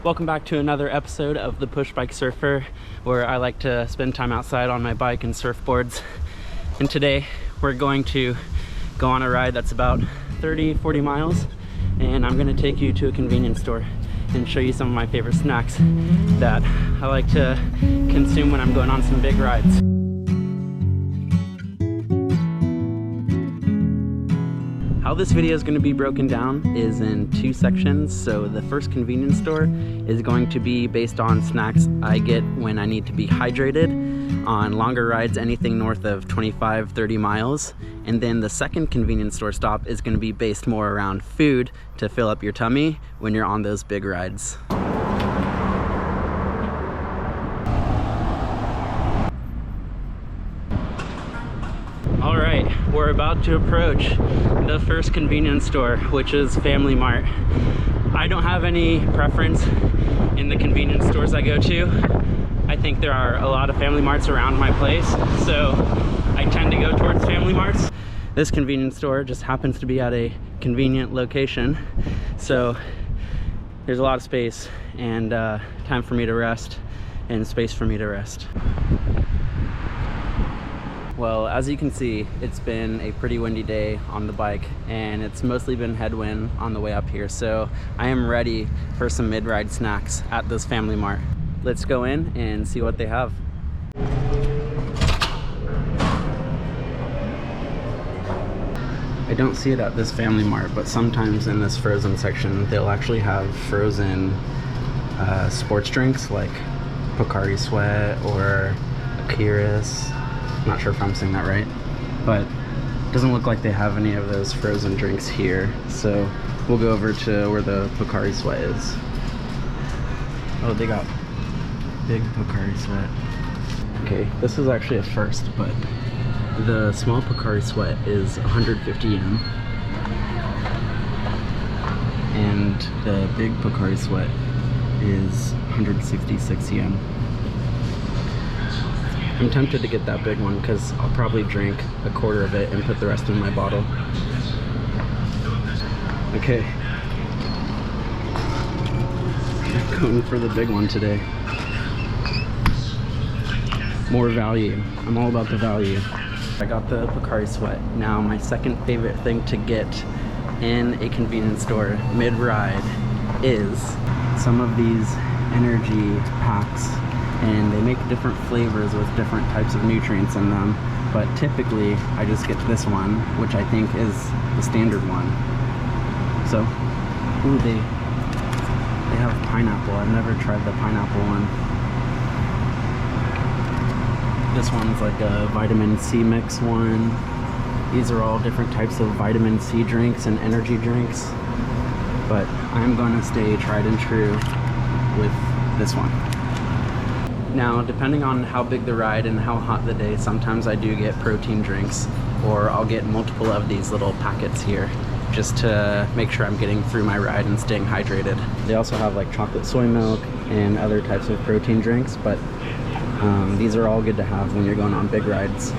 Welcome back to another episode of the Push Bike Surfer, where I like to spend time outside on my bike and surfboards. And today we're going to go on a ride that's about 30-40 miles, and I'm going to take you to a convenience store and show you some of my favorite snacks that I like to consume when I'm going on some big rides. How this video is going to be broken down is in two sections. So the first convenience store is going to be based on snacks I get when I need to be hydrated on longer rides, anything north of 25-30 miles. And then the second convenience store stop is going to be based more around food to fill up your tummy when you're on those big rides. Alright, we're about to approach the first convenience store, which is Familymart. I don't have any preference in the convenience stores I go to. I think there are a lot of Familymarts around my place, so I tend to go towards Familymarts. This convenience store just happens to be at a convenient location, so there's a lot of space and time for me to rest and space for me to rest. Well, as you can see, it's been a pretty windy day on the bike, and it's mostly been headwind on the way up here, so I am ready for some mid-ride snacks at this Familymart. Let's go in and see what they have. I don't see it at this Familymart, but sometimes in this frozen section, they'll actually have frozen sports drinks like Pocari Sweat or Akiris. Not sure if I'm saying that right, but it doesn't look like they have any of those frozen drinks here. So we'll go over to where the Pocari Sweat is. Oh, they got big Pocari Sweat. Okay, this is actually a first, but the small Pocari Sweat is 150 yen. And the big Pocari Sweat is 166 yen. I'm tempted to get that big one because I'll probably drink a quarter of it and put the rest in my bottle. Okay. I'm going for the big one today. More value. I'm all about the value. I got the Pocari Sweat. Now my second favorite thing to get in a convenience store mid-ride is some of these energy packs. And they make different flavors with different types of nutrients in them, but typically I just get this one, which I think is the standard one. So, ooh, they have pineapple. I've never tried the pineapple one. This one's like a vitamin C mix one. These are all different types of vitamin C drinks and energy drinks, but I'm gonna stay tried and true with this one. Now, depending on how big the ride and how hot the day, sometimes I do get protein drinks, or I'll get multiple of these little packets here just to make sure I'm getting through my ride and staying hydrated. They also have like chocolate soy milk and other types of protein drinks, but these are all good to have when you're going on big rides.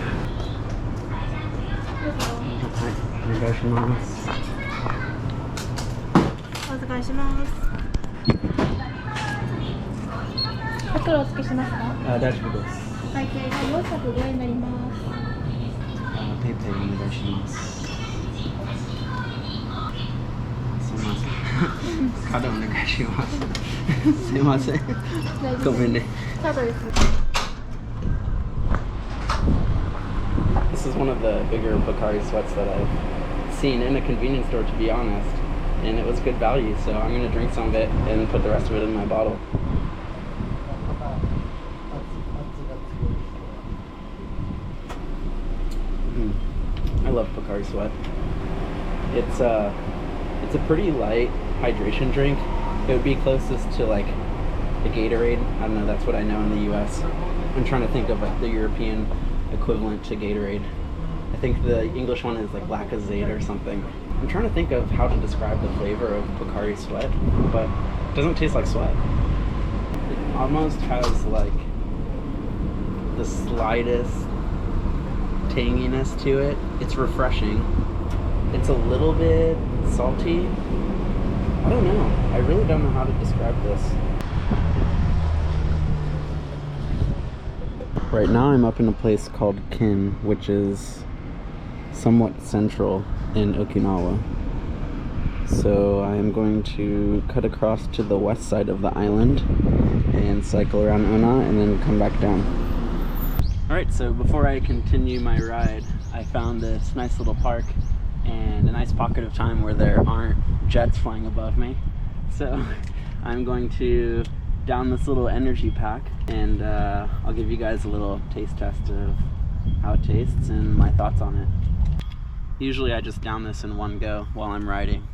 This is one of the bigger Pocari Sweats that I've seen in a convenience store, to be honest, and it was good value, so I'm going to drink some of it and put the rest of it in my bottle. I love Pocari Sweat. It's a pretty light hydration drink. It would be closest to like the Gatorade. I don't know, that's what I know in the US. I'm trying to think of like the European equivalent to Gatorade. I think the English one is like Lacazade or something. I'm trying to think of how to describe the flavor of Pocari Sweat, but it doesn't taste like sweat. It almost has like the slightest tanginess to it. It's refreshing. It's a little bit salty. I don't know. I really don't know how to describe this. Right now I'm up in a place called Kin, which is somewhat central in Okinawa. So I am going to cut across to the west side of the island and cycle around Ona and then come back down. Alright, so before I continue my ride, I found this nice little park and a nice pocket of time where there aren't jets flying above me. So I'm going to down this little energy pack and I'll give you guys a little taste test of how it tastes and my thoughts on it. Usually I just down this in one go while I'm riding.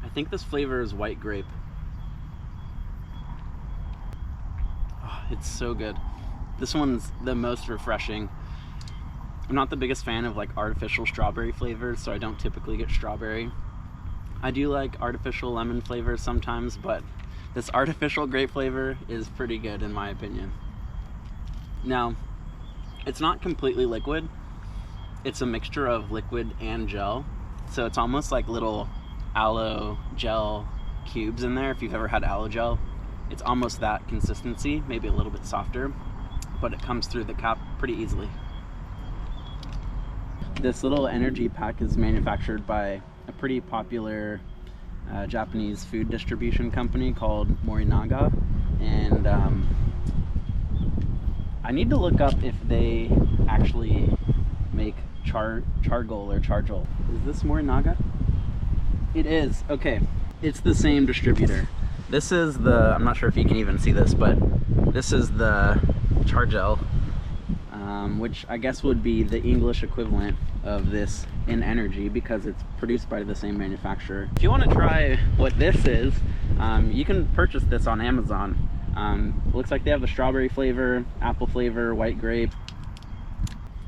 I think this flavor is white grape. Oh, it's so good. This one's the most refreshing. I'm not the biggest fan of like artificial strawberry flavors, so I don't typically get strawberry. I do like artificial lemon flavors sometimes, but this artificial grape flavor is pretty good in my opinion. Now, it's not completely liquid. It's a mixture of liquid and gel. So it's almost like little aloe gel cubes in there. If you've ever had aloe gel, it's almost that consistency, maybe a little bit softer, but it comes through the cap pretty easily. This little energy pack is manufactured by a pretty popular Japanese food distribution company called Morinaga, and I need to look up if they actually make chargol or chargol. Is this Morinaga? It is. Okay, it's the same distributor. This is the, I'm not sure if you can even see this, but this is the chargel, which I guess would be the English equivalent of this in energy because it's produced by the same manufacturer. If you want to try what this is, you can purchase this on Amazon. Looks like they have the strawberry flavor, apple flavor, white grape.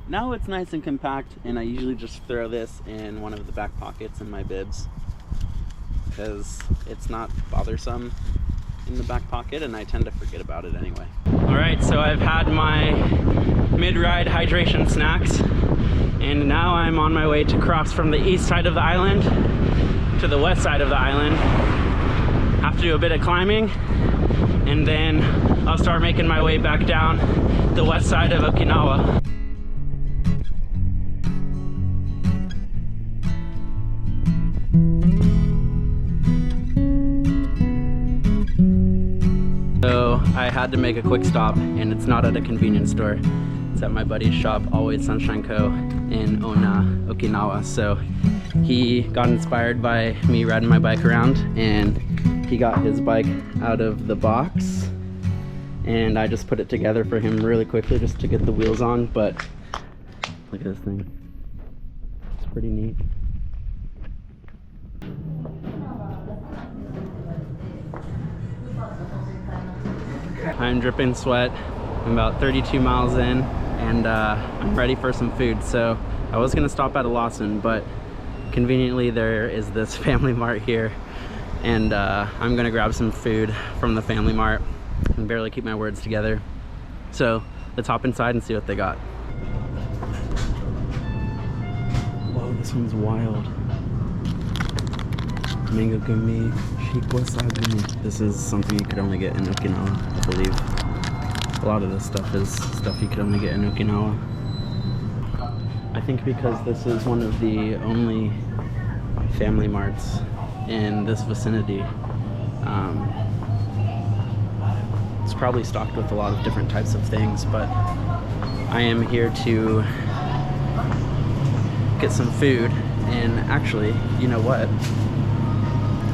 Now it's nice and compact, and I usually just throw this in one of the back pockets in my bibs because it's not bothersome in the back pocket, and I tend to forget about it anyway. Alright, so I've had my mid-ride hydration snacks, and now I'm on my way to cross from the east side of the island to the west side of the island. Have to do a bit of climbing, and then I'll start making my way back down the west side of Okinawa. So I had to make a quick stop, and it's not at a convenience store. It's at my buddy's shop, Always Sunshine Co. in Ona, Okinawa. So he got inspired by me riding my bike around, and he got his bike out of the box, and I just put it together for him really quickly just to get the wheels on. But look at this thing. It's pretty neat. I'm dripping sweat. I'm about 32 miles in, and I'm ready for some food. So I was gonna stop at a Lawson, but conveniently there is this Familymart here, and I'm gonna grab some food from the Familymart. I can barely keep my words together. So let's hop inside and see what they got. Whoa, this one's wild. Mango gumi, shikwasa. This is something you could only get in Okinawa, I believe. A lot of this stuff is stuff you could only get in Okinawa. I think because this is one of the only Familymarts in this vicinity, it's probably stocked with a lot of different types of things, but I am here to get some food, and actually, you know what?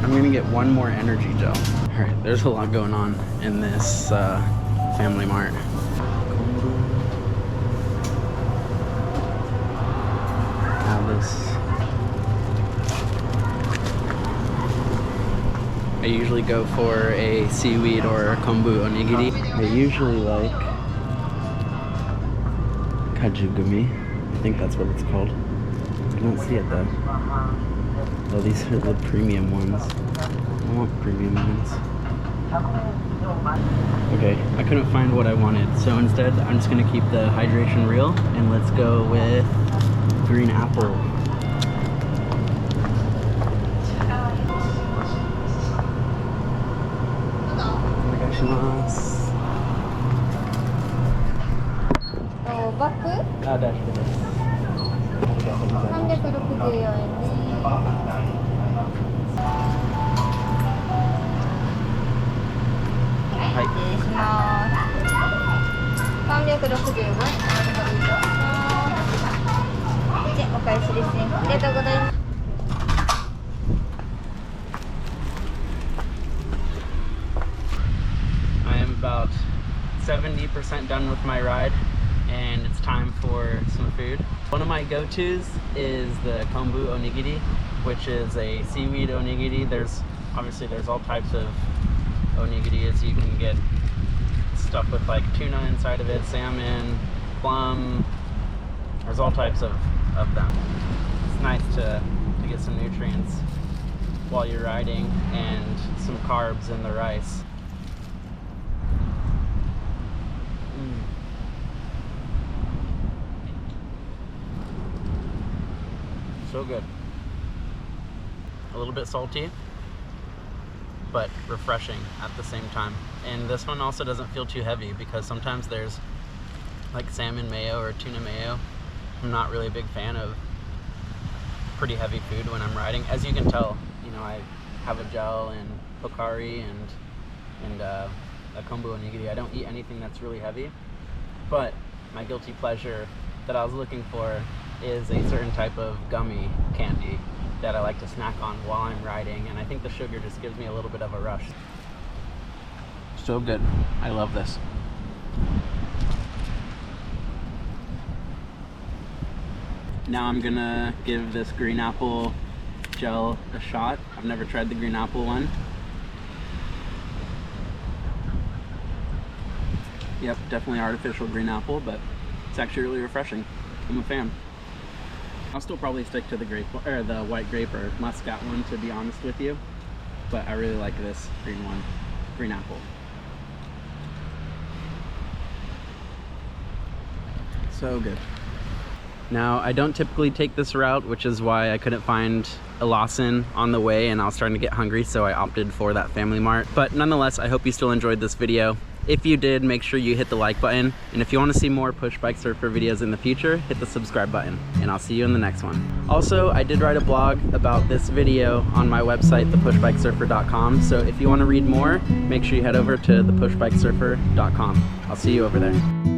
I'm gonna get one more energy gel. All right, there's a lot going on in this Familymart. Now this, I usually go for a seaweed or kombu onigiri. I usually like kajugumi. I think that's what it's called. I don't see it though. Oh, these are the premium ones. I want premium ones. Okay, I couldn't find what I wanted, so instead I'm just gonna keep the hydration real, and let's go with green apple. Onegaishimasu. バッグあ、大丈夫です。ありがとうございます。364円ね。はい。失礼します。365円。で、お返しですね。ありがとうございます。I am about 70% done with my ride, and it's time for some food. One of my go-tos is the kombu onigiri, which is a seaweed onigiri. There's all types of onigiris. You can get stuff with like tuna inside of it, salmon, plum. There's all types of them. It's nice to get some nutrients while you're riding and some carbs in the rice. So good. A little bit salty, but refreshing at the same time. And this one also doesn't feel too heavy, because sometimes there's like salmon mayo or tuna mayo. I'm not really a big fan of pretty heavy food when I'm riding. As you can tell, you know, I have a gel and pokari and a kombu onigiri. I don't eat anything that's really heavy, but my guilty pleasure that I was looking for is a certain type of gummy candy that I like to snack on while I'm riding, and I think the sugar just gives me a little bit of a rush. So good. I love this. Now I'm gonna give this green apple gel a shot. I've never tried the green apple one. Yep, definitely artificial green apple, but it's actually really refreshing. I'm a fan. I'll still probably stick to the grape or the white grape or muscat one, to be honest with you, but I really like this green one, green apple. So good. Now, I don't typically take this route, which is why I couldn't find a Lawson on the way, and I was starting to get hungry, so I opted for that Familymart. But nonetheless, I hope you still enjoyed this video. If you did, make sure you hit the like button, and if you want to see more push bike surfer videos in the future, hit the subscribe button, and I'll see you in the next one. Also, I did write a blog about this video on my website, thepushbikesurfer.com, so if you want to read more, make sure you head over to thepushbikesurfer.com. I'll see you over there.